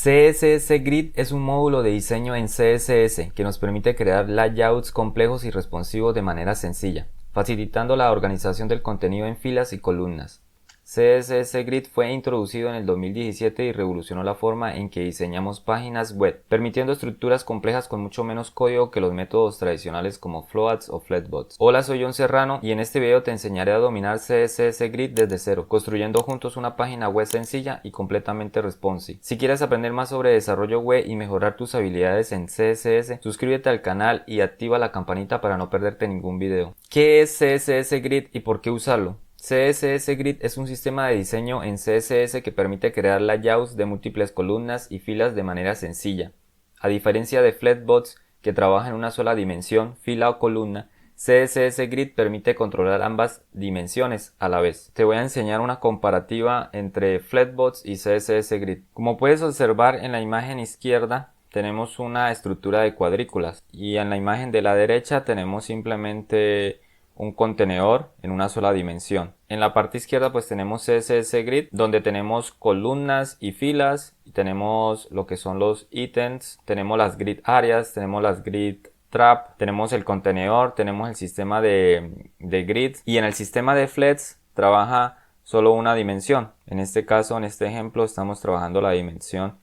CSS Grid es un módulo de diseño en CSS que nos permite crear layouts complejos y responsivos de manera sencilla, facilitando la organización del contenido en filas y columnas. CSS Grid fue introducido en el 2017 y revolucionó la forma en que diseñamos páginas web, permitiendo estructuras complejas con mucho menos código que los métodos tradicionales como Floats o Flatbots. Hola, soy John Serrano y en este video te enseñaré a dominar CSS Grid desde cero, construyendo juntos una página web sencilla y completamente responsive. Si quieres aprender más sobre desarrollo web y mejorar tus habilidades en CSS, suscríbete al canal y activa la campanita para no perderte ningún video. ¿Qué es CSS Grid y por qué usarlo? CSS Grid es un sistema de diseño en CSS que permite crear layouts de múltiples columnas y filas de manera sencilla. A diferencia de Flatbots, que trabaja en una sola dimensión, fila o columna, CSS Grid permite controlar ambas dimensiones a la vez. Te voy a enseñar una comparativa entre Flatbots y CSS Grid. Como puedes observar en la imagen izquierda, tenemos una estructura de cuadrículas y en la imagen de la derecha tenemos simplemente un contenedor en una sola dimensión. En la parte izquierda pues tenemos CSS Grid, donde tenemos columnas y filas, y tenemos lo que son los ítems, tenemos las grid areas, tenemos las grid trap, tenemos el contenedor, tenemos el sistema de grids, y en el sistema de flats trabaja solo una dimensión. En este caso, en este ejemplo, estamos trabajando la dimensión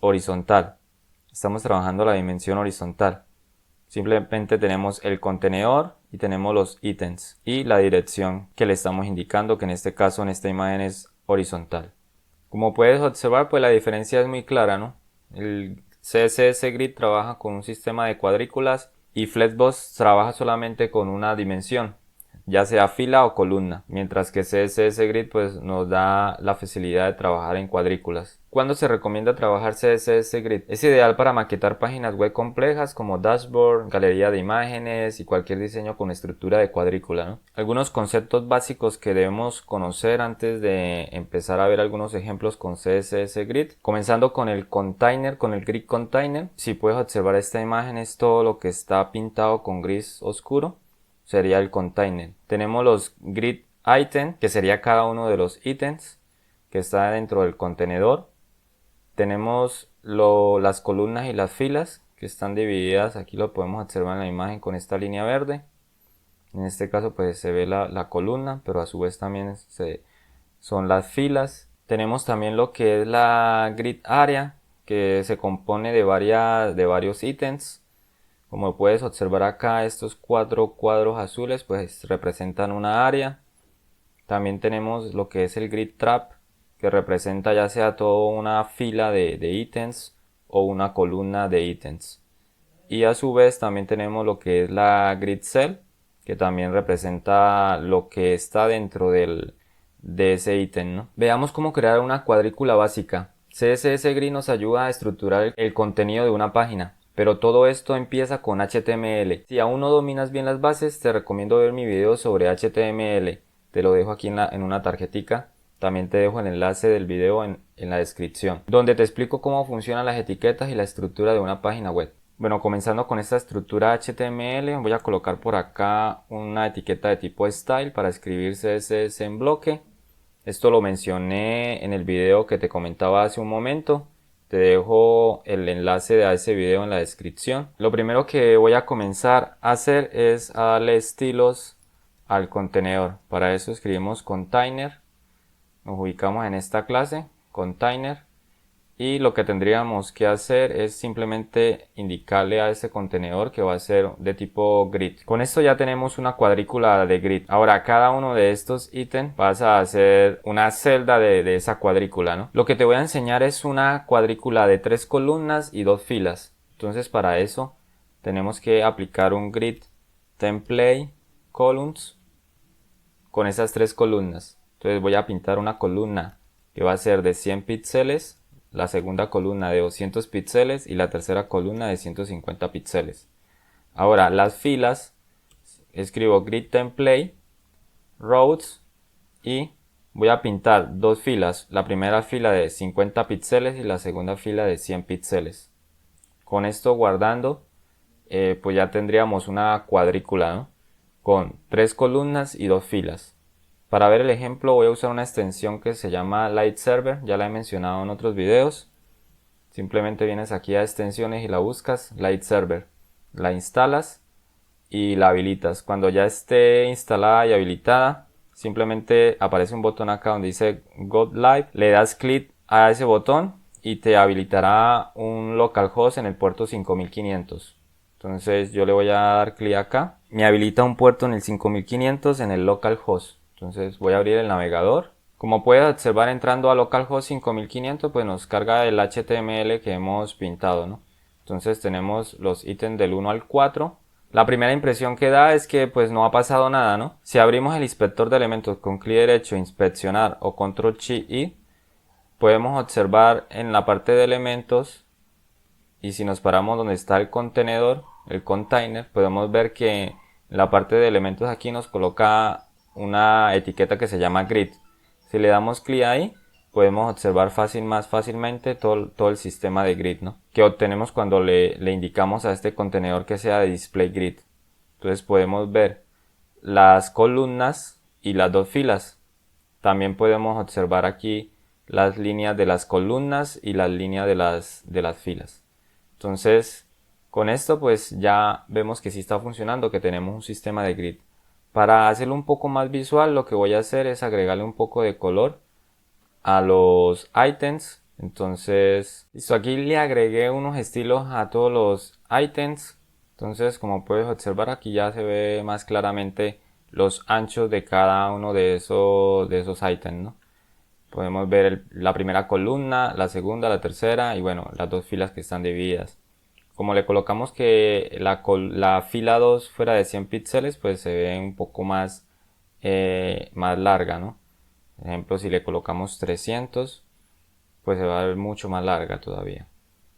horizontal. Simplemente tenemos el contenedor y tenemos los ítems y la dirección que le estamos indicando, que en este caso en esta imagen es horizontal. Como puedes observar, pues la diferencia es muy clara, ¿no? El CSS Grid trabaja con un sistema de cuadrículas y Flatbots trabaja solamente con una dimensión, ya sea fila o columna, mientras que CSS Grid pues nos da la facilidad de trabajar en cuadrículas. ¿Cuándo se recomienda trabajar CSS Grid? Es ideal para maquetar páginas web complejas como dashboard, galería de imágenes y cualquier diseño con estructura de cuadrícula, ¿no? Algunos conceptos básicos que debemos conocer antes de empezar a ver algunos ejemplos con CSS Grid, comenzando con el container, con el grid container. Si puedes observar esta imagen, es todo lo que está pintado con gris oscuro, sería el container. Tenemos los grid item, que sería cada uno de los ítems que está dentro del contenedor. Tenemos las columnas y las filas que están divididas, aquí lo podemos observar en la imagen con esta línea verde. En este caso pues se ve la columna, pero a su vez también son las filas. Tenemos también lo que es la grid area, que se compone de varios ítems. Como puedes observar acá, estos 4 cuadros azules pues representan una área. También tenemos lo que es el grid trap, que representa ya sea toda una fila de ítems o una columna de ítems. Y a su vez también tenemos lo que es la grid cell, que también representa lo que está dentro de ese ítem, ¿no? Veamos cómo crear una cuadrícula básica. CSS Grid nos ayuda a estructurar el contenido de una página, pero todo esto empieza con HTML. Si aún no dominas bien las bases, te recomiendo ver mi video sobre HTML. Te lo dejo aquí en una tarjetica. También te dejo el enlace del video en la descripción, donde te explico cómo funcionan las etiquetas y la estructura de una página web. Bueno, comenzando con esta estructura HTML, voy a colocar por acá una etiqueta de tipo style para escribir CSS en bloque. Esto lo mencioné en el video que te comentaba hace un momento. Te dejo el enlace a ese video en la descripción. Lo primero que voy a comenzar a hacer es a darle estilos al contenedor. Para eso escribimos container. Nos ubicamos en esta clase, container, y lo que tendríamos que hacer es simplemente indicarle a ese contenedor que va a ser de tipo grid. Con esto ya tenemos una cuadrícula de grid. Ahora cada uno de estos ítems pasa a ser una celda de esa cuadrícula, ¿no? Lo que te voy a enseñar es una cuadrícula de 3 columnas y 2 filas. Entonces para eso tenemos que aplicar un grid template columns con esas 3 columnas. Entonces voy a pintar una columna que va a ser de 100 píxeles, la segunda columna de 200 píxeles y la tercera columna de 150 píxeles. Ahora las filas, escribo grid template, rows, y voy a pintar 2 filas, la primera fila de 50 píxeles y la segunda fila de 100 píxeles. Con esto guardando, pues ya tendríamos una cuadrícula, ¿no? Con 3 columnas y 2 filas. Para ver el ejemplo voy a usar una extensión que se llama Light Server, ya la he mencionado en otros videos. simplemente vienes aquí a extensiones y la buscas, Light Server, la instalas y la habilitas. Cuando ya esté instalada y habilitada, simplemente aparece un botón acá donde dice Go Live, le das clic a ese botón y te habilitará un localhost en el puerto 5500. Entonces yo le voy a dar clic acá, me habilita un puerto en el 5500 en el localhost. Entonces voy a abrir el navegador. Como puedes observar, entrando a localhost 5500, pues nos carga el HTML que hemos pintado, ¿no? Entonces tenemos los ítems del 1 al 4. La primera impresión que da es que pues no ha pasado nada, ¿no? Si abrimos el inspector de elementos con clic derecho, inspeccionar o control shift I, podemos observar en la parte de elementos, y si nos paramos donde está el contenedor, el container, podemos ver que en la parte de elementos aquí nos coloca una etiqueta que se llama grid. Si le damos clic ahí, podemos observar más fácilmente todo el sistema de grid, ¿no? Que obtenemos cuando le indicamos a este contenedor que sea de display grid. Entonces podemos ver las columnas y las dos filas. También podemos observar aquí las líneas de las columnas y las líneas de las filas. Entonces, con esto pues ya vemos que sí está funcionando, que tenemos un sistema de grid. Para hacerlo un poco más visual, lo que voy a hacer es agregarle un poco de color a los ítems. Entonces, listo, aquí le agregué unos estilos a todos los ítems. Entonces, como puedes observar, aquí ya se ve más claramente los anchos de cada uno de esos ítems, ¿no? Podemos ver la primera columna, la segunda, la tercera y bueno, las dos filas que están divididas. Como le colocamos que la fila 2 fuera de 100 píxeles, pues se ve un poco más larga, ¿no? Por ejemplo, si le colocamos 300, pues se va a ver mucho más larga todavía.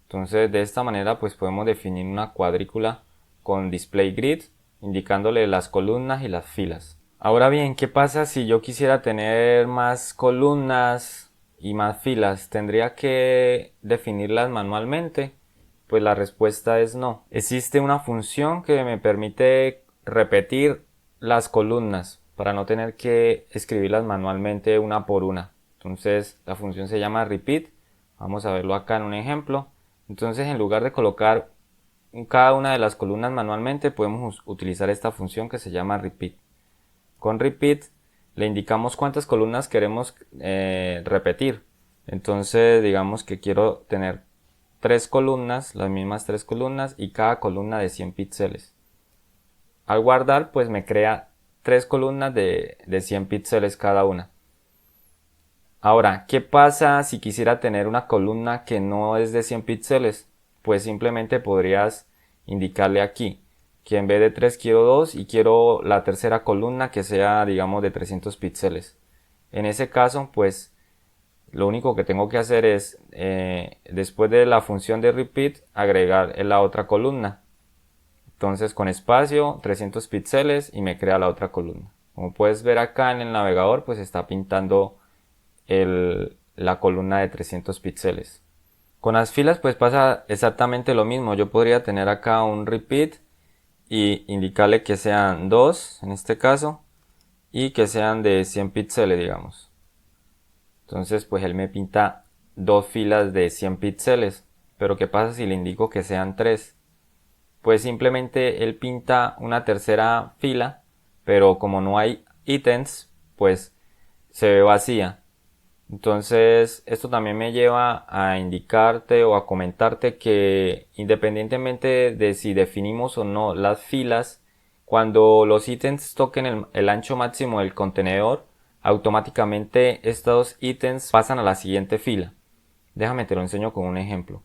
Entonces, de esta manera, pues podemos definir una cuadrícula con display grid, indicándole las columnas y las filas. Ahora bien, ¿qué pasa si yo quisiera tener más columnas y más filas? ¿Tendría que definirlas manualmente? Pues la respuesta es no. Existe una función que me permite repetir las columnas para no tener que escribirlas manualmente una por una. Entonces la función se llama repeat. Vamos a verlo acá en un ejemplo. Entonces, en lugar de colocar cada una de las columnas manualmente, podemos utilizar esta función que se llama repeat. Con repeat le indicamos cuántas columnas queremos repetir. Entonces digamos que quiero tener 3 columnas, las mismas 3 columnas y cada columna de 100 píxeles. Al guardar pues me crea 3 columnas de 100 píxeles cada una. Ahora, ¿qué pasa si quisiera tener una columna que no es de 100 píxeles? Pues simplemente podrías indicarle aquí que en vez de 3 quiero 2 y quiero la tercera columna que sea, digamos, de 300 píxeles. En ese caso, pues lo único que tengo que hacer es, después de la función de repeat, agregar la otra columna. Entonces con espacio, 300 píxeles y me crea la otra columna. Como puedes ver acá en el navegador, pues está pintando la columna de 300 píxeles. Con las filas pues pasa exactamente lo mismo. Yo podría tener acá un repeat y indicarle que sean 2 en este caso y que sean de 100 píxeles, digamos. Entonces pues él me pinta 2 filas de 100 píxeles. Pero ¿qué pasa si le indico que sean 3? Pues simplemente él pinta una tercera fila, pero como no hay ítems, pues se ve vacía. Entonces esto también me lleva a indicarte o a comentarte que independientemente de si definimos o no las filas, cuando los ítems toquen el ancho máximo del contenedor, automáticamente estos ítems pasan a la siguiente fila. Déjame te lo enseño con un ejemplo.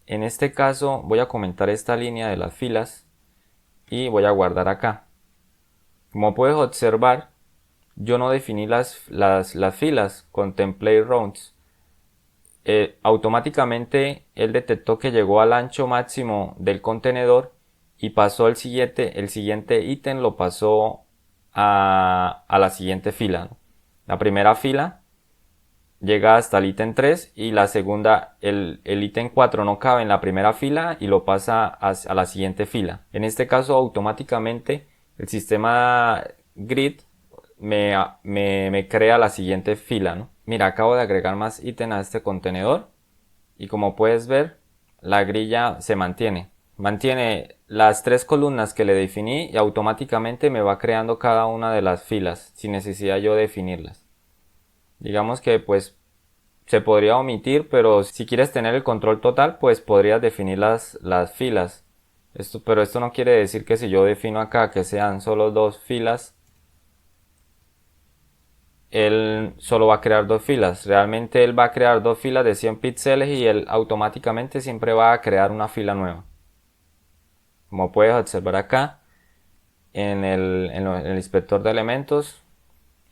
En este caso voy a comentar esta línea de las filas y voy a guardar acá. Como puedes observar, yo no definí las filas con template rounds. Automáticamente él detectó que llegó al ancho máximo del contenedor y pasó el siguiente ítem lo pasó a la siguiente fila, ¿no? La primera fila llega hasta el ítem 3 y la segunda, el ítem 4 no cabe en la primera fila y lo pasa a la siguiente fila. En este caso automáticamente el sistema grid me crea la siguiente fila, ¿no? Mira, acabo de agregar más ítem a este contenedor y como puedes ver, la grilla se mantiene. Mantiene las 3 columnas que le definí y automáticamente me va creando cada una de las filas sin necesidad yo de definirlas. Digamos que pues se podría omitir, pero si quieres tener el control total, pues podrías definir las filas. Pero esto no quiere decir que si yo defino acá que sean solo 2 filas, él solo va a crear 2 filas. Realmente él va a crear 2 filas de 100 píxeles y él automáticamente siempre va a crear una fila nueva. Como puedes observar acá, en el inspector de elementos,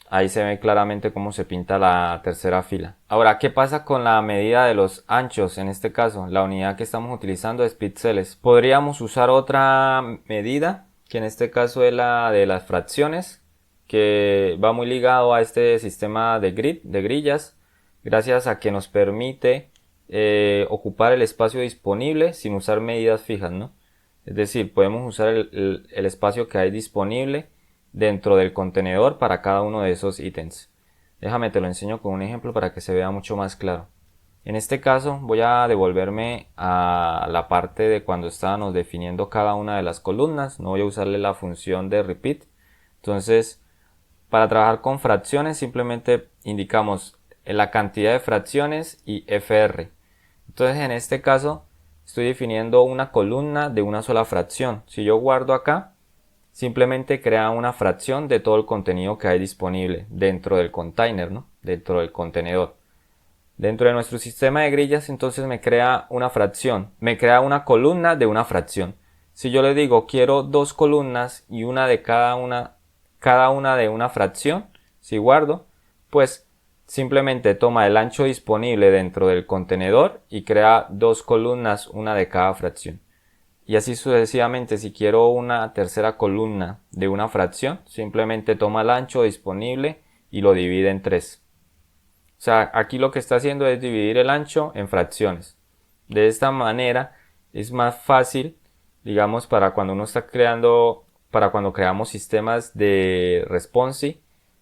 ahí se ve claramente cómo se pinta la tercera fila. Ahora, ¿qué pasa con la medida de los anchos? En este caso, la unidad que estamos utilizando es píxeles. Podríamos usar otra medida, que en este caso es la de las fracciones, que va muy ligado a este sistema de grillas, gracias a que nos permite ocupar el espacio disponible sin usar medidas fijas, ¿no? Es decir, podemos usar el espacio que hay disponible dentro del contenedor para cada uno de esos ítems. Déjame te lo enseño con un ejemplo para que se vea mucho más claro. En este caso voy a devolverme a la parte de cuando estábamos definiendo cada una de las columnas. No voy a usarle la función de repeat. Entonces, para trabajar con fracciones simplemente indicamos la cantidad de fracciones y fr. Entonces en este caso estoy definiendo una columna de una sola fracción. Si yo guardo acá, simplemente crea una fracción de todo el contenido que hay disponible dentro del container, ¿no? Dentro del contenedor. Dentro de nuestro sistema de grillas, entonces me crea una fracción, me crea una columna de una fracción. Si yo le digo quiero 2 columnas y una de cada una de una fracción, si guardo, pues simplemente toma el ancho disponible dentro del contenedor y crea 2 columnas, una de cada fracción. Y así sucesivamente, si quiero una tercera columna de una fracción, simplemente toma el ancho disponible y lo divide en 3. O sea, aquí lo que está haciendo es dividir el ancho en fracciones. De esta manera es más fácil, digamos, para cuando uno está para cuando creamos sistemas de responsive,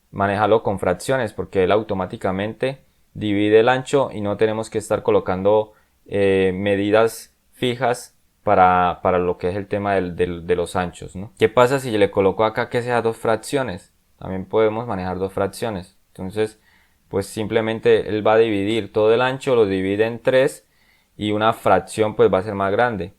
manejarlo con fracciones, porque él automáticamente divide el ancho y no tenemos que estar colocando medidas fijas para lo que es el tema de los anchos, ¿no? ¿Qué pasa si yo le coloco acá que sea 2 fracciones? También podemos manejar 2 fracciones. Entonces, pues simplemente él va a dividir todo el ancho, lo divide en 3 y una fracción pues va a ser más grande.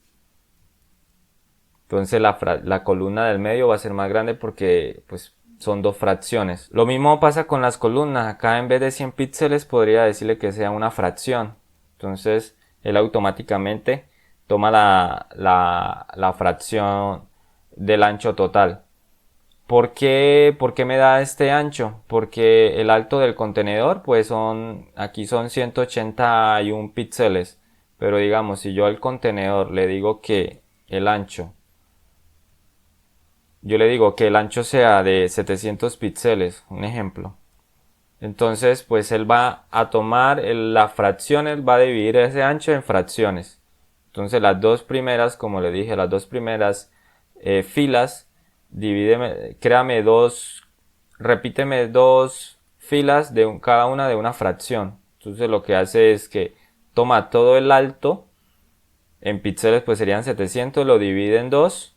Entonces la columna del medio va a ser más grande porque pues son 2 fracciones. Lo mismo pasa con las columnas. Acá en vez de 100 píxeles podría decirle que sea una fracción. Entonces él automáticamente toma la fracción del ancho total. ¿Por qué me da este ancho? Porque el alto del contenedor pues aquí son 181 píxeles. Pero digamos, si yo al contenedor le digo que el ancho sea de 700 píxeles, un ejemplo. Entonces, pues él va a tomar las fracciones, va a dividir ese ancho en fracciones. Entonces, las 2 primeras, como le dije, las 2 primeras filas, repíteme 2 filas de cada una de una fracción. Entonces, lo que hace es que toma todo el alto, en píxeles pues serían 700, lo divide en 2.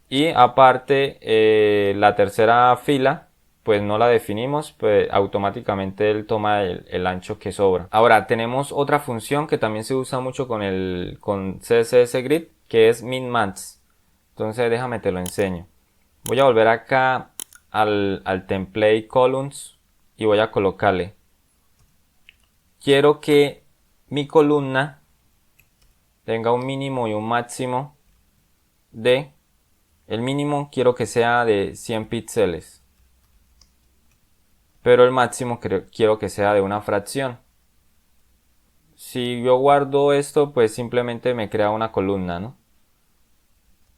Y aparte la tercera fila pues no la definimos, pues automáticamente él toma el ancho que sobra. Ahora tenemos otra función que también se usa mucho con CSS Grid, que es min-max. Entonces déjame te lo enseño. Voy a volver acá al template columns y voy a colocarle. Quiero que mi columna tenga un mínimo y un máximo de... El mínimo quiero que sea de 100 píxeles. Pero el máximo quiero que sea de una fracción. Si yo guardo esto, pues simplemente me crea una columna, ¿no?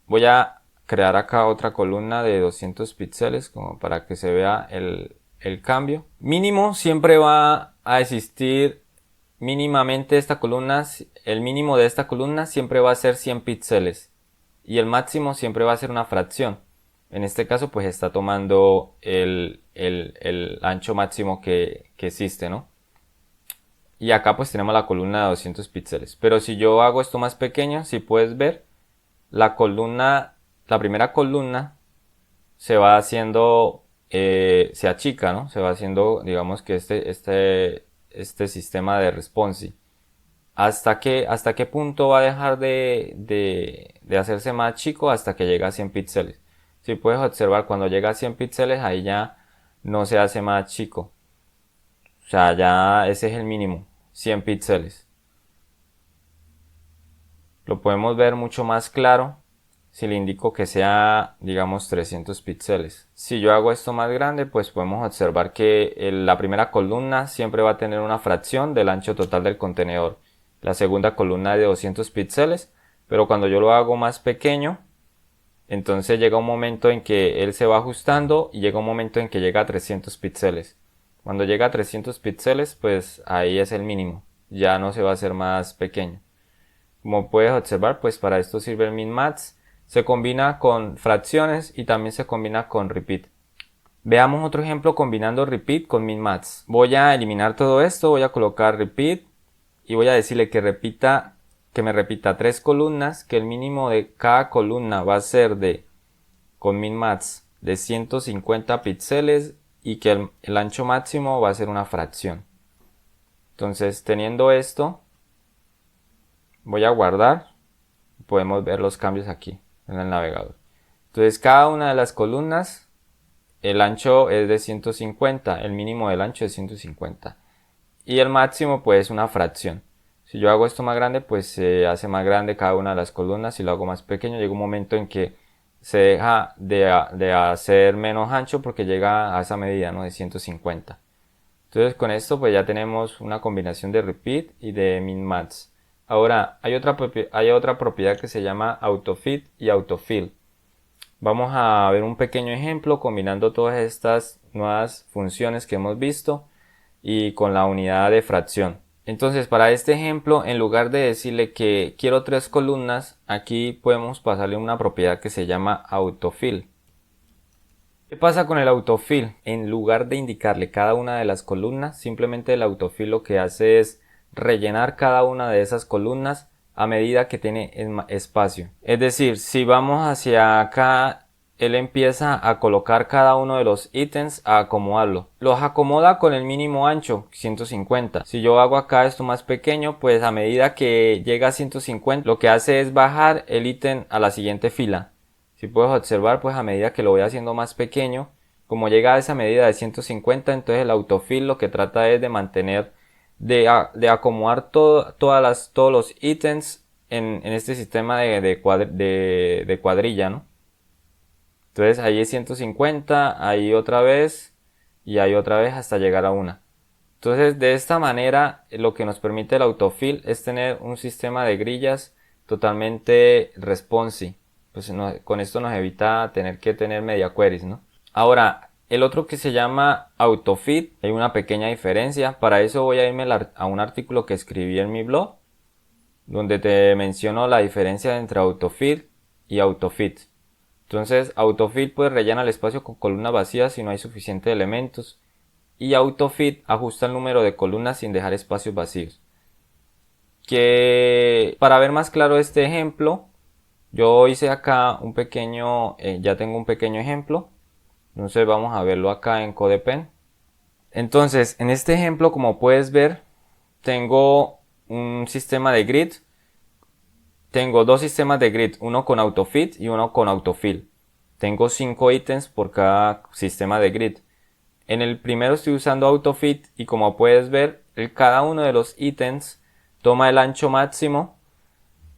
Voy a crear acá otra columna de 200 píxeles como para que se vea el cambio. Mínimo siempre va a existir mínimamente esta columna. El mínimo de esta columna siempre va a ser 100 píxeles. Y el máximo siempre va a ser una fracción. En este caso pues está tomando el ancho máximo que existe, ¿no? Y acá pues tenemos la columna de 200 píxeles. Pero si yo hago esto más pequeño, si puedes ver, la primera columna se va haciendo, se achica, ¿no? Se va haciendo, digamos que este sistema de responsive. ¿Hasta qué punto va a dejar de hacerse más chico? Hasta que llega a 100 píxeles. Si puedes observar, cuando llega a 100 píxeles, ahí ya no se hace más chico. O sea, ya ese es el mínimo, 100 píxeles. Lo podemos ver mucho más claro si le indico que sea, digamos, 300 píxeles. Si yo hago esto más grande, pues podemos observar que la primera columna siempre va a tener una fracción del ancho total del contenedor. La segunda columna de 200 píxeles, pero cuando yo lo hago más pequeño, entonces llega un momento en que él se va ajustando y llega un momento en que llega a 300 píxeles. Cuando llega a 300 píxeles, pues ahí es el mínimo, ya no se va a hacer más pequeño. Como puedes observar, pues para esto sirve el minmax. Se combina con fracciones y también se combina con repeat. Veamos otro ejemplo combinando repeat con minmax. Voy a eliminar todo esto, voy a colocar repeat y voy a decirle que me repita 3 columnas, que el mínimo de cada columna va a ser con minmax de 150 píxeles y que el ancho máximo va a ser una fracción. Entonces, teniendo esto, voy a guardar. Podemos ver los cambios aquí en el navegador. Entonces, cada una de las columnas, el ancho es de 150, el mínimo del ancho es 150 y el máximo pues es una fracción. Si yo hago esto más grande, pues se hace más grande cada una de las columnas. Si lo hago más pequeño, llega un momento en que se deja de hacer menos ancho porque llega a esa medida, ¿no? De 150. Entonces con esto pues ya tenemos una combinación de repeat y de minmax. Ahora hay otra propiedad que se llama autofit y autofill. Vamos a ver un pequeño ejemplo combinando todas estas nuevas funciones que hemos visto y con la unidad de fracción. Entonces para este ejemplo, en lugar de decirle que quiero 3 columnas, aquí podemos pasarle una propiedad que se llama autofill. ¿Qué pasa con el autofill? En lugar de indicarle cada una de las columnas, simplemente el autofill lo que hace es rellenar cada una de esas columnas a medida que tiene espacio. Es decir, si vamos hacia acá, él empieza a colocar cada uno de los ítems, a acomodarlo. Los acomoda con el mínimo ancho, 150. Si yo hago acá esto más pequeño, pues a medida que llega a 150, lo que hace es bajar el ítem a la siguiente fila. Si puedes observar, pues a medida que lo voy haciendo más pequeño, como llega a esa medida de 150, entonces el autofill lo que trata es de mantener, de acomodar todos los ítems en este sistema de cuadrilla, ¿no? Entonces ahí es 150, ahí otra vez y ahí otra vez hasta llegar a una. Entonces de esta manera lo que nos permite el autofill es tener un sistema de grillas totalmente responsive. Pues con esto nos evita tener que tener media queries, ¿no? Ahora, el otro que se llama autofit, hay una pequeña diferencia. Para eso voy a irme a un artículo que escribí en mi blog, donde te menciono la diferencia entre autofit y autofit. Entonces, autofit pues rellena el espacio con columnas vacías si no hay suficientes elementos. Y autofit ajusta el número de columnas sin dejar espacios vacíos. Que para ver más claro este ejemplo, yo hice acá un pequeño, ya tengo un pequeño ejemplo. Entonces vamos a verlo acá en CodePen. Entonces, en este ejemplo, como puedes ver, tengo un sistema de grid. Tengo dos sistemas de grid, uno con autofit y uno con autofill. Tengo 5 ítems por cada sistema de grid. En el primero estoy usando autofit y como puedes ver, cada uno de los ítems toma el ancho máximo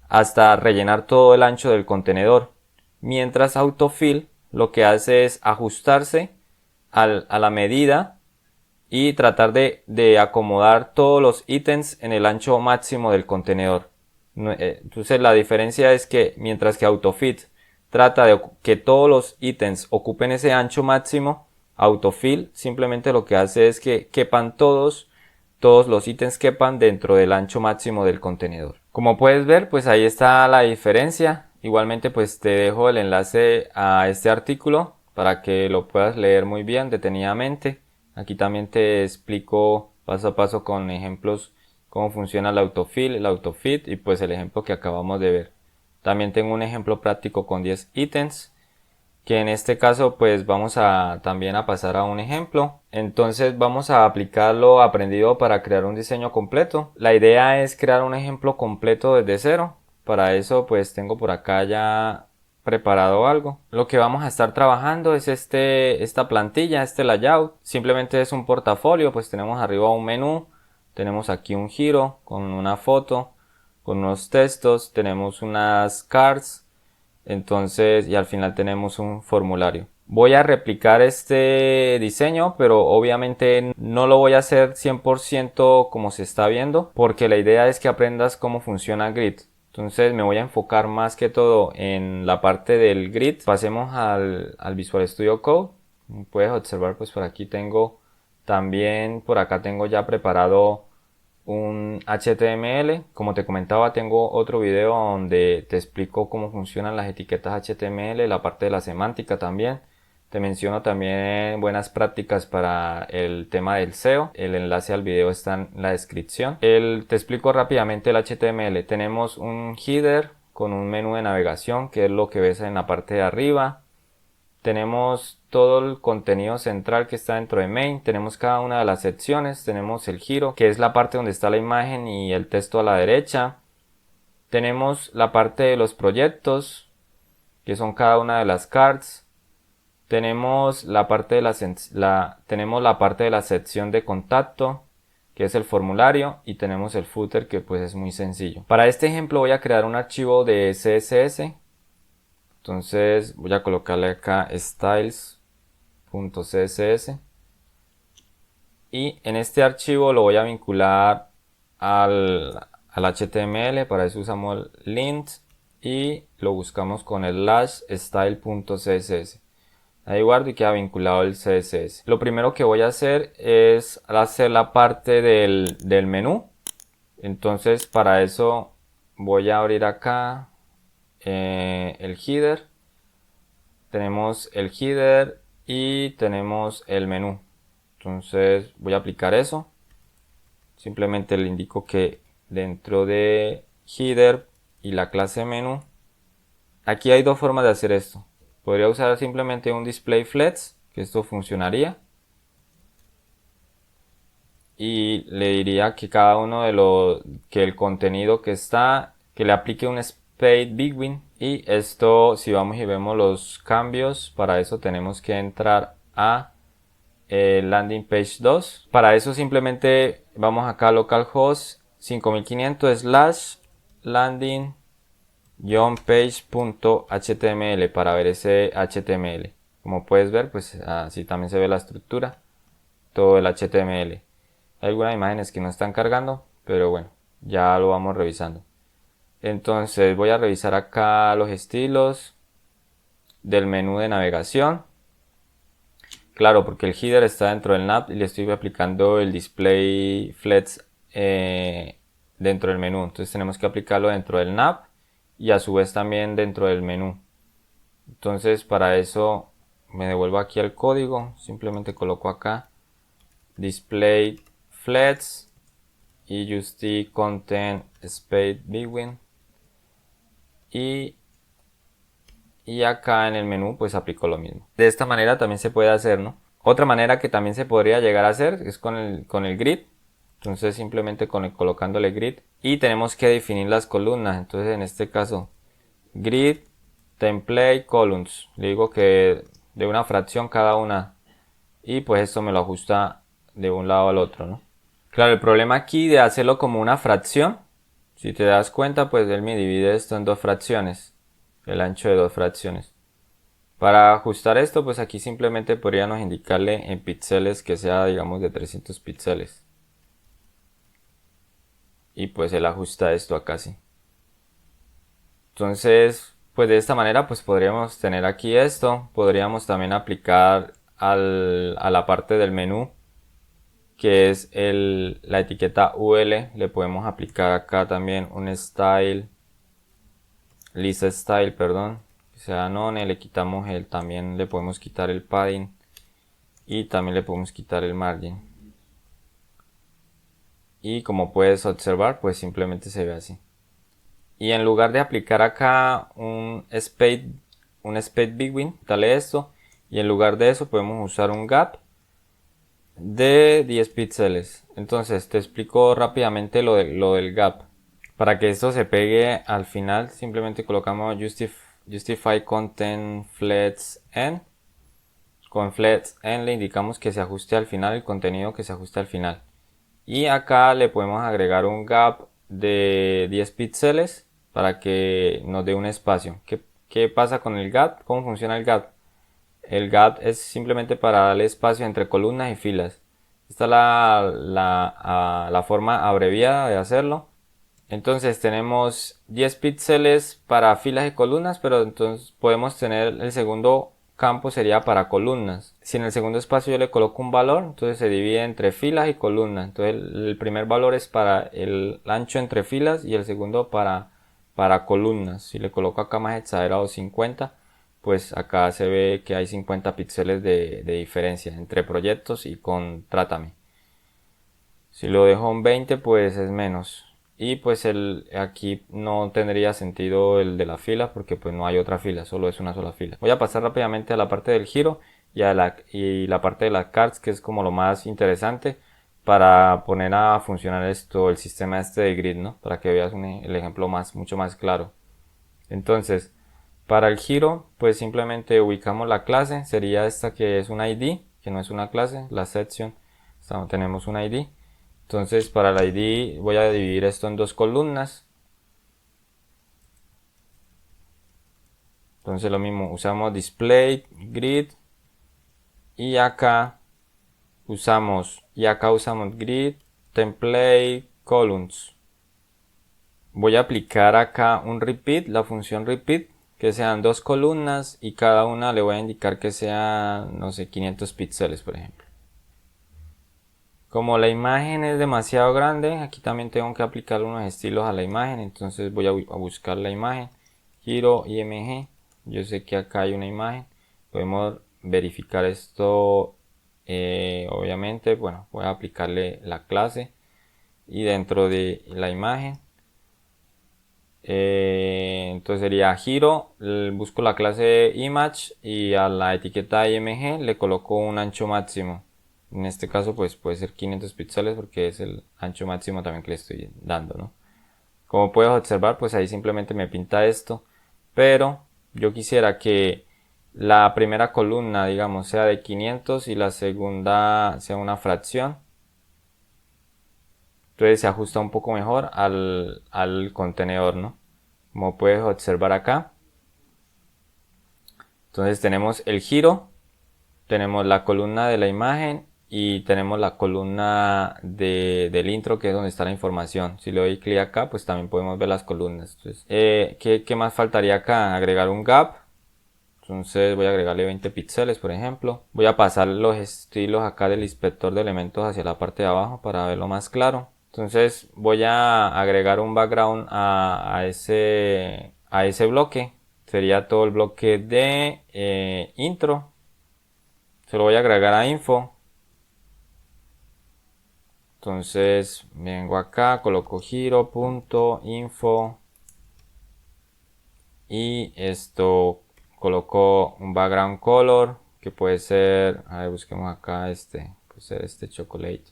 hasta rellenar todo el ancho del contenedor. Mientras autofill lo que hace es ajustarse a la medida y tratar de acomodar todos los ítems en el ancho máximo del contenedor. Entonces la diferencia es que mientras que autofit trata de que todos los ítems ocupen ese ancho máximo, autofill simplemente lo que hace es que quepan todos los ítems quepan dentro del ancho máximo del contenedor. Como puedes ver, pues ahí está la diferencia. Igualmente pues te dejo el enlace a este artículo para que lo puedas leer muy bien detenidamente. Aquí también te explico paso a paso con ejemplos cómo funciona el autofill, el autofit y pues el ejemplo que acabamos de ver. También tengo un ejemplo práctico con 10 ítems, que en este caso pues vamos a también a pasar a un ejemplo. Entonces vamos a aplicar lo aprendido para crear un diseño completo. La idea es crear un ejemplo completo desde cero. Para eso pues tengo por acá ya preparado algo. Lo que vamos a estar trabajando es esta plantilla, este layout. Simplemente es un portafolio, pues tenemos arriba un menú, tenemos aquí un giro con una foto, con unos textos, tenemos unas cards, entonces y al final tenemos un formulario. Voy a replicar este diseño, pero obviamente no lo voy a hacer 100% como se está viendo, porque la idea es que aprendas cómo funciona Grid. Entonces me voy a enfocar más que todo en la parte del grid. Pasemos al Visual Studio Code. Como puedes observar, pues por aquí tengo también, por acá tengo ya preparado un HTML. Como te comentaba, tengo otro video donde te explico cómo funcionan las etiquetas HTML, la parte de la semántica también. Te menciono también buenas prácticas para el tema del SEO. El enlace al video está en la descripción. Te explico rápidamente el HTML. Tenemos un header con un menú de navegación, que es lo que ves en la parte de arriba. Tenemos todo el contenido central que está dentro de main. Tenemos cada una de las secciones. Tenemos el giro, que es la parte donde está la imagen y el texto a la derecha. Tenemos la parte de los proyectos, que son cada una de las cards. Tenemos la parte de tenemos la parte de la sección de contacto, que es el formulario, y tenemos el footer, que pues es muy sencillo. Para este ejemplo voy a crear un archivo de CSS. Entonces voy a colocarle acá styles.css y en este archivo lo voy a vincular al HTML. Para eso usamos el lint y lo buscamos con el /style.css. Ahí guardo y queda vinculado el CSS. Lo primero que voy a hacer es hacer la parte del menú. Entonces para eso voy a abrir acá el header. Tenemos el header y tenemos el menú. Entonces voy a aplicar eso. Simplemente le indico que dentro de header y la clase menú, aquí hay dos formas de hacer esto. Podría usar simplemente un display flex, que esto funcionaría. Y le diría que cada uno de que el contenido que está, que le aplique un spade between. Y esto, si vamos y vemos los cambios, para eso tenemos que entrar a landing page 2. Para eso simplemente vamos acá a localhost 5500 / landing page.html para ver ese HTML. Como puedes ver, pues así también se ve la estructura, todo el HTML. Hay algunas imágenes que no están cargando, pero bueno, ya lo vamos revisando. Entonces voy a revisar acá los estilos del menú de navegación. Claro, porque el header está dentro del nav y le estoy aplicando el display flex dentro del menú. Entonces tenemos que aplicarlo dentro del nav y a su vez también dentro del menú. Entonces para eso me devuelvo aquí al código, simplemente coloco acá display flex y use content spade between y acá en el menú pues aplico lo mismo. De esta manera también se puede hacer, ¿no? Otra manera que también se podría llegar a hacer es con el grid. Entonces simplemente colocándole grid y tenemos que definir las columnas. Entonces en este caso grid template columns, le digo que de una fracción cada una y pues esto me lo ajusta de un lado al otro, ¿no? Claro, el problema aquí de hacerlo como una fracción, si te das cuenta, pues él me divide esto en dos fracciones, el ancho de dos fracciones. Para ajustar esto, pues aquí simplemente podríamos indicarle en píxeles que sea, digamos, de 300 píxeles. Y pues él ajusta esto acá sí. Entonces, pues de esta manera, pues podríamos tener aquí esto. Podríamos también aplicar a la parte del menú, que es la etiqueta UL. Le podemos aplicar acá también un style, list style, perdón, que sea none. Le quitamos también le podemos quitar el padding y también le podemos quitar el margin. y como puedes observar pues simplemente se ve así. Y en lugar de aplicar acá un spade between, dale esto, y en lugar de eso podemos usar un gap de 10 píxeles. Entonces te explico rápidamente lo del gap. Para que esto se pegue al final simplemente colocamos justify content flex end. Con flex end le indicamos que se ajuste al final, el contenido que se ajuste al final. Y acá le podemos agregar un gap de 10 píxeles para que nos dé un espacio. ¿Qué pasa con el gap? ¿Cómo funciona el gap? El gap es simplemente para darle espacio entre columnas y filas. Esta es la forma abreviada de hacerlo. Entonces tenemos 10 píxeles para filas y columnas, pero entonces podemos tener el segundo campo sería para columnas. Si en el segundo espacio yo le coloco un valor, entonces se divide entre filas y columnas. Entonces el primer valor es para el ancho entre filas y el segundo para columnas. Si le coloco acá más exagerado 50, pues acá se ve que hay 50 píxeles de diferencia entre proyectos y con Trátame. Si lo dejo en 20, pues es menos. Y pues aquí no tendría sentido el de la fila porque pues no hay otra fila, solo es una sola fila. Voy a pasar rápidamente a la parte del giro y la parte de las cards, que es como lo más interesante para poner a funcionar el sistema este de grid, ¿no? Para que veas el ejemplo mucho más claro. Entonces, para el giro, pues simplemente ubicamos la clase, sería esta que es un ID, que no es una clase, la section, tenemos un ID. Entonces para el ID voy a dividir esto en dos columnas. Entonces lo mismo, usamos display grid y acá usamos grid template columns. Voy a aplicar acá un repeat, la función repeat, que sean dos columnas y cada una le voy a indicar que sea, no sé, 500 píxeles por ejemplo. Como la imagen es demasiado grande, aquí también tengo que aplicar unos estilos a la imagen, entonces voy a buscar la imagen, giro img, yo sé que acá hay una imagen, podemos verificar esto, obviamente, bueno, voy a aplicarle la clase y dentro de la imagen, entonces sería giro, busco la clase image y a la etiqueta img le coloco un ancho máximo. En este caso pues puede ser 500 píxeles porque es el ancho máximo también que le estoy dando, ¿no? Como puedes observar pues ahí simplemente me pinta esto, pero yo quisiera que la primera columna digamos sea de 500 y la segunda sea una fracción. Entonces se ajusta un poco mejor al contenedor, ¿no? Como puedes observar acá. Entonces tenemos el giro, tenemos la columna de la imagen y tenemos la columna del intro, que es donde está la información. Si le doy clic acá pues también podemos ver las columnas. Entonces, ¿qué más faltaría acá? Agregar un gap. Entonces voy a agregarle 20 píxeles por ejemplo. Voy a pasar los estilos acá del inspector de elementos hacia la parte de abajo para verlo más claro. Entonces voy a agregar un background a ese bloque. Sería todo el bloque de intro. Se lo voy a agregar a info. Entonces vengo acá, coloco giro.info y esto coloco un background color que puede ser, a ver, busquemos acá puede ser este chocolate.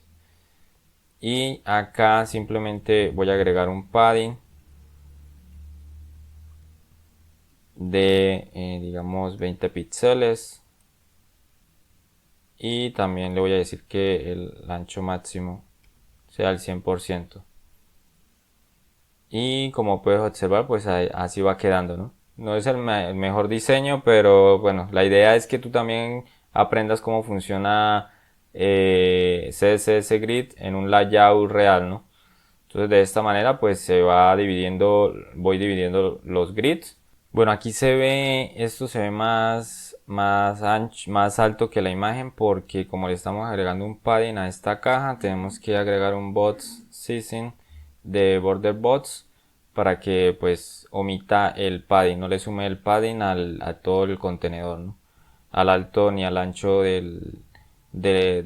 Y acá simplemente voy a agregar un padding de digamos 20 píxeles y también le voy a decir que el ancho máximo sea el 100%. Y como puedes observar pues así va quedando, ¿no? No es el mejor diseño, pero bueno, la idea es que tú también aprendas cómo funciona CSS Grid en un layout real, ¿no? Entonces de esta manera pues voy dividiendo los grids. Bueno, aquí esto se ve más ancho, más alto que la imagen porque como le estamos agregando un padding a esta caja, tenemos que agregar un bots sizing de border bots para que pues omita el padding, no le sume el padding a todo el contenedor, ¿no? Al alto ni al ancho de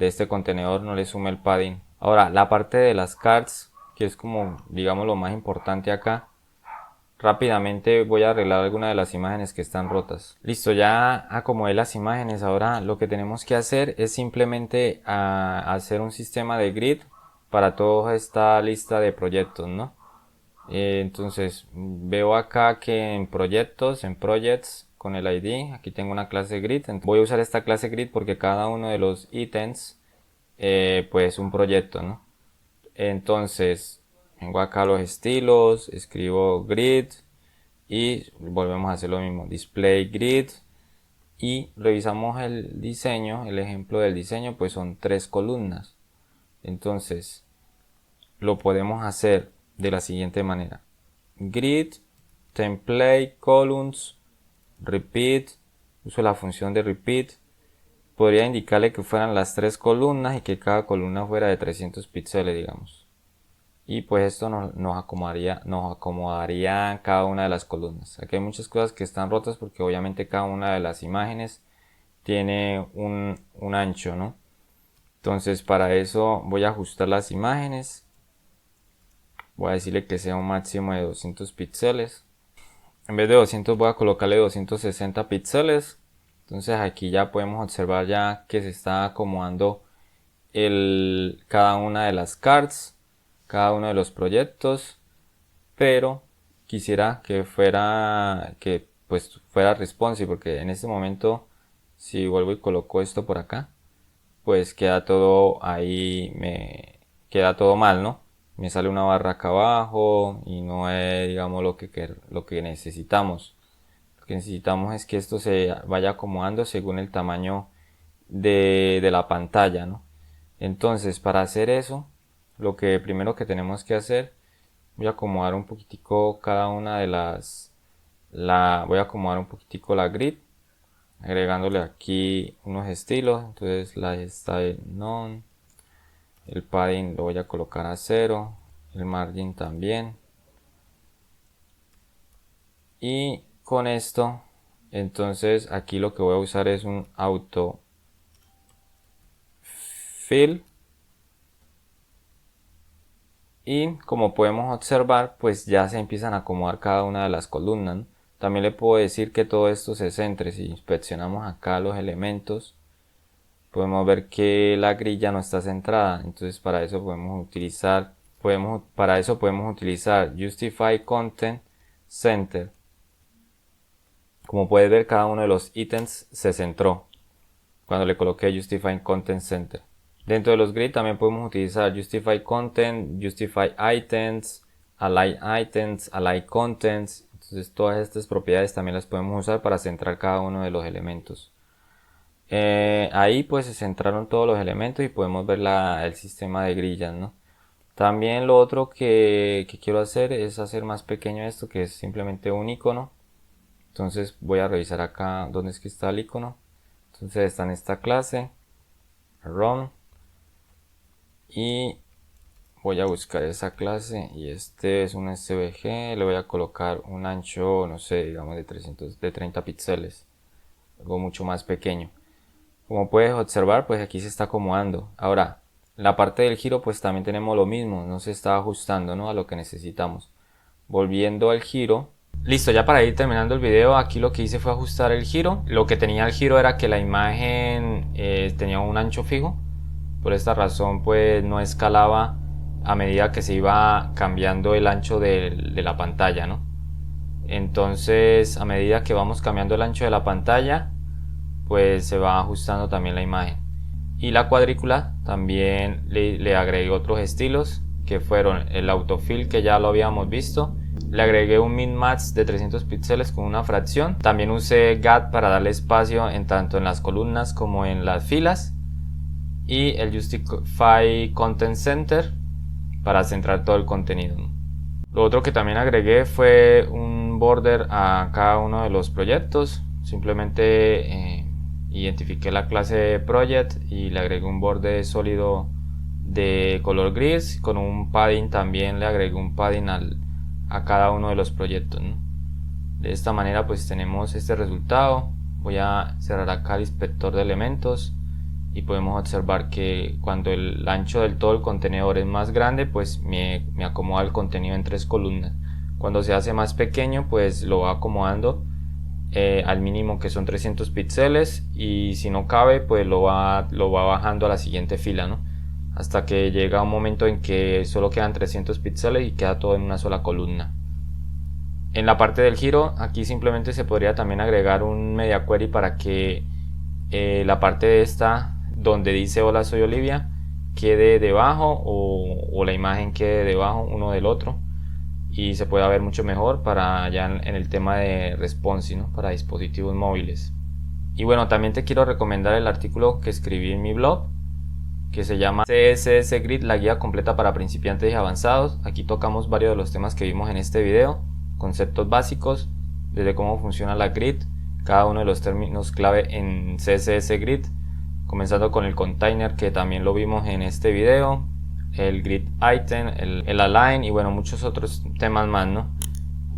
este contenedor no le sume el padding Ahora, la parte de las cards, que es como, digamos, lo más importante acá. Rápidamente voy a arreglar algunas de las imágenes que están rotas. Listo, ya acomodé las imágenes. Ahora lo que tenemos que hacer es simplemente hacer un sistema de grid para toda esta lista de proyectos, ¿no? Entonces veo acá que en proyectos, en projects, con el ID, aquí tengo una clase grid. Voy a usar esta clase grid porque cada uno de los ítems pues un proyecto, ¿no? Entonces vengo acá a los estilos, escribo grid y volvemos a hacer lo mismo, display grid, y revisamos el diseño. El ejemplo del diseño pues son 3 columnas. Entonces lo podemos hacer de la siguiente manera: grid, template, columns, repeat. Uso la función de repeat. Podría indicarle que fueran las 3 columnas y que cada columna fuera de 300 píxeles, digamos. Y pues esto nos acomodaría cada una de las columnas. Aquí hay muchas cosas que están rotas porque obviamente cada una de las imágenes tiene un ancho, ¿no? Entonces para eso voy a ajustar las imágenes. Voy a decirle que sea un máximo de 200 píxeles. En vez de 200 voy a colocarle 260 píxeles. Entonces aquí ya podemos observar ya que se está acomodando cada una de las cards, cada uno de los proyectos, pero quisiera que fuera responsive, porque en este momento si vuelvo y coloco esto por acá, pues queda todo ahí, me queda todo mal, ¿no? Me sale una barra acá abajo y no es, digamos, lo que necesitamos. Lo que necesitamos es que esto se vaya acomodando según el tamaño de la pantalla, ¿no? Entonces, para hacer eso, lo que primero que tenemos que hacer, voy a acomodar un poquitico cada una de voy a acomodar un poquitico la grid, agregándole aquí unos estilos. Entonces la style none, el padding lo voy a colocar a 0, el margin también, y con esto entonces aquí lo que voy a usar es un auto fill. Y como podemos observar, pues ya se empiezan a acomodar cada una de las columnas, ¿no? También le puedo decir que todo esto se centre. Si inspeccionamos acá los elementos, podemos ver que la grilla no está centrada. Entonces para eso podemos utilizar Justify Content Center. Como puedes ver, cada uno de los ítems se centró cuando le coloqué Justify Content Center. Dentro de los grid también podemos utilizar Justify Content, Justify Items, Align Items, Align Contents. Entonces todas estas propiedades también las podemos usar para centrar cada uno de los elementos. Ahí pues se centraron todos los elementos y podemos ver el sistema de grillas, ¿no? También lo otro que quiero hacer es hacer más pequeño esto, que es simplemente un icono. Entonces voy a revisar acá dónde es que está el icono. Entonces está en esta clase, run, y voy a buscar esa clase, y este es un SVG. Le voy a colocar un ancho, no sé, digamos de 30 píxeles, algo mucho más pequeño. Como puedes observar, pues aquí se está acomodando. Ahora, la parte del giro pues también tenemos lo mismo, no se está ajustando, ¿no?, a lo que necesitamos. Volviendo al giro. Listo, ya para ir terminando el video, aquí lo que hice fue ajustar el giro. Lo que tenía el giro era que la imagen tenía un ancho fijo. Por esta razón pues no escalaba a medida que se iba cambiando el ancho de la pantalla, ¿no? Entonces a medida que vamos cambiando el ancho de la pantalla, pues se va ajustando también la imagen. Y la cuadrícula también le agregué otros estilos, que fueron el autofill, que ya lo habíamos visto. Le agregué un min-max de 300 píxeles con una fracción. También usé GAT para darle espacio tanto en las columnas como en las filas. Y el Justify Content Center para centrar todo el contenido. Lo otro que también agregué fue un border a cada uno de los proyectos. Simplemente identifiqué la clase project y le agregué un borde sólido de color gris. Con un padding también le agregué un padding a cada uno de los proyectos, ¿no? De esta manera pues tenemos este resultado. Voy a cerrar acá el inspector de elementos y podemos observar que cuando el ancho del todo el contenedor es más grande, pues me acomoda el contenido en 3 columnas. Cuando se hace más pequeño, pues lo va acomodando al mínimo, que son 300 píxeles, y si no cabe, pues lo va bajando a la siguiente fila, ¿no? Hasta que llega un momento en que solo quedan 300 píxeles y queda todo en una sola columna. En la parte del giro, aquí simplemente se podría también agregar un media query para que la parte de esta donde dice hola soy Olivia quede debajo, o la imagen quede debajo uno del otro, y se pueda ver mucho mejor para ya en el tema de responsive, ¿no? Para dispositivos móviles. Y bueno, también te quiero recomendar el artículo que escribí en mi blog, que se llama CSS Grid, la guía completa para principiantes y avanzados. Aquí tocamos varios de los temas que vimos en este video, conceptos básicos, desde cómo funciona la grid, cada uno de los términos clave en CSS Grid, comenzando con el container, que también lo vimos en este video, el grid item, el align y bueno, muchos otros temas más, ¿no?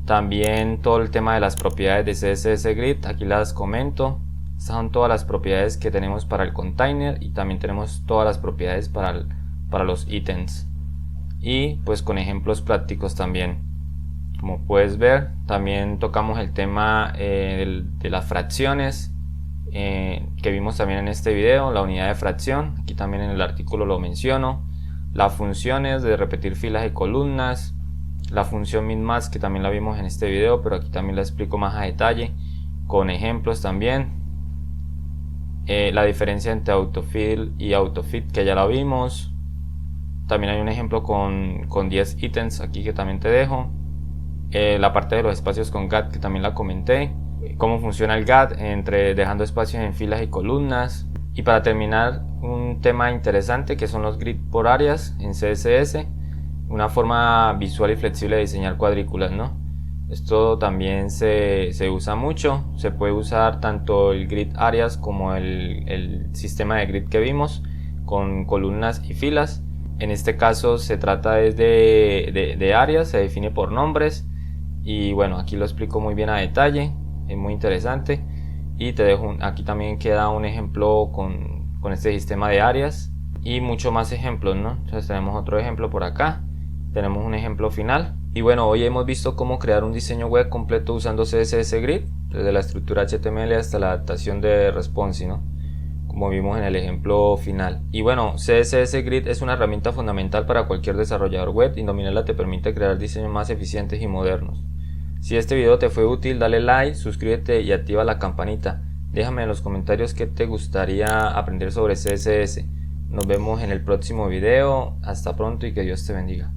También todo el tema de las propiedades de CSS Grid, aquí las comento. Estas son todas las propiedades que tenemos para el container, y también tenemos todas las propiedades para los ítems, y pues con ejemplos prácticos también. Como puedes ver, también tocamos el tema de las fracciones, que vimos también en este video, la unidad de fracción, aquí también en el artículo lo menciono, las funciones de repetir filas y columnas, la función min-max, que también la vimos en este video, pero aquí también la explico más a detalle con ejemplos también. La diferencia entre autofill y autofit, que ya la vimos. También hay un ejemplo con 10 ítems aquí que también te dejo. La parte de los espacios con GAT, que también la comenté. Cómo funciona el GAT dejando espacios en filas y columnas. Y para terminar, un tema interesante que son los grid por áreas en CSS. Una forma visual y flexible de diseñar cuadrículas, ¿no? Esto también se usa mucho. Se puede usar tanto el grid areas como el sistema de grid que vimos, con columnas y filas. En este caso se trata de áreas, se define por nombres, y bueno, aquí lo explico muy bien a detalle, es muy interesante. Y te dejo aquí también queda un ejemplo con este sistema de áreas, y muchos más ejemplos, ¿no? Entonces tenemos otro ejemplo por acá, tenemos un ejemplo final. Y bueno, hoy hemos visto cómo crear un diseño web completo usando CSS Grid, desde la estructura HTML hasta la adaptación de responsive, ¿no? Como vimos en el ejemplo final. Y bueno, CSS Grid es una herramienta fundamental para cualquier desarrollador web, y dominarla te permite crear diseños más eficientes y modernos. Si este video te fue útil, dale like, suscríbete y activa la campanita. Déjame en los comentarios qué te gustaría aprender sobre CSS. Nos vemos en el próximo video. Hasta pronto y que Dios te bendiga.